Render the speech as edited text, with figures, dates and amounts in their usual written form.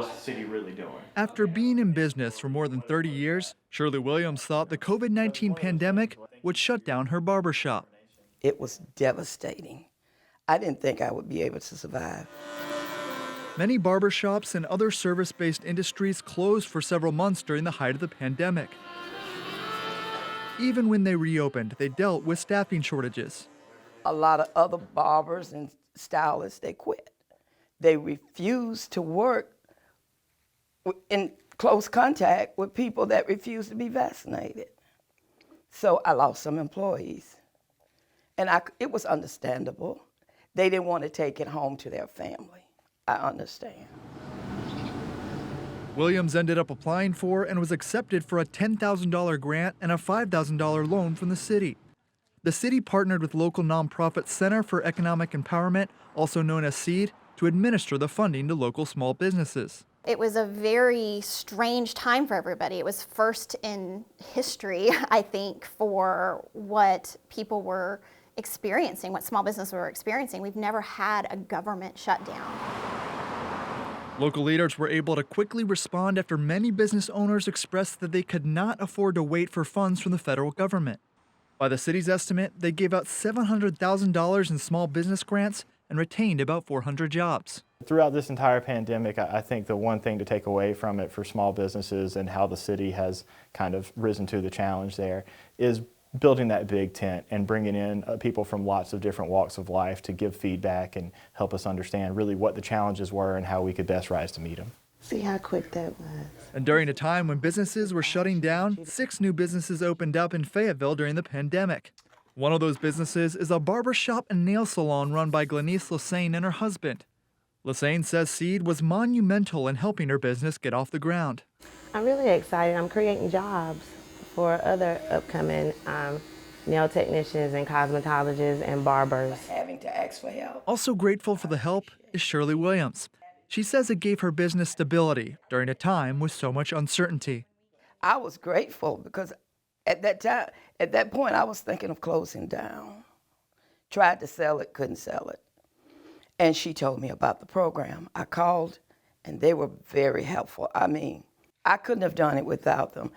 how's the city really doing? After being in business for more than 30 years, Shirley Williams thought the COVID-19 pandemic would shut down her barbershop. It was devastating. I didn't think I would be able to survive. Many barbershops and other service-based industries closed for several months during the height of the pandemic. Even when they reopened, they dealt with staffing shortages. A lot of other barbers and stylists, they quit. They refused to work in close contact with people that refused to be vaccinated. So I lost some employees. And it was understandable. They didn't want to take it home to their family. I understand. Williams ended up applying for and was accepted for a $10,000 grant and a $5,000 loan from the city. The city partnered with local nonprofit Center for Economic Empowerment, also known as SEED, to administer the funding to local small businesses. It was a very strange time for everybody. It was first in history, I think, for what people were experiencing, what small businesses were experiencing. We've never had a government shutdown. Local leaders were able to quickly respond after many business owners expressed that they could not afford to wait for funds from the federal government. By the city's estimate, they gave out $700,000 in small business grants and retained about 400 jobs. Throughout this entire pandemic, I think the one thing to take away from it for small businesses and how the city has kind of risen to the challenge there is building that big tent and bringing in people from lots of different walks of life to give feedback and help us understand really what the challenges were and how we could best rise to meet them. See how quick that was. And during a time when businesses were shutting down, 6 new businesses opened up in Fayetteville during the pandemic. One of those businesses is a barbershop and nail salon run by GLENISE LESANE and her husband. LESANE says SEED was monumental in helping her business get off the ground. I'm really excited. I'm creating jobs for other upcoming nail technicians and cosmetologists and barbers. Having to ask for help. Also grateful for the help is Shirley Williams. She says it gave her business stability during a time with so much uncertainty. I was grateful because at that point, I was thinking of closing down. Tried to sell it, couldn't sell it. And she told me about the program. I called, and they were very helpful. I mean, I couldn't have done it without them.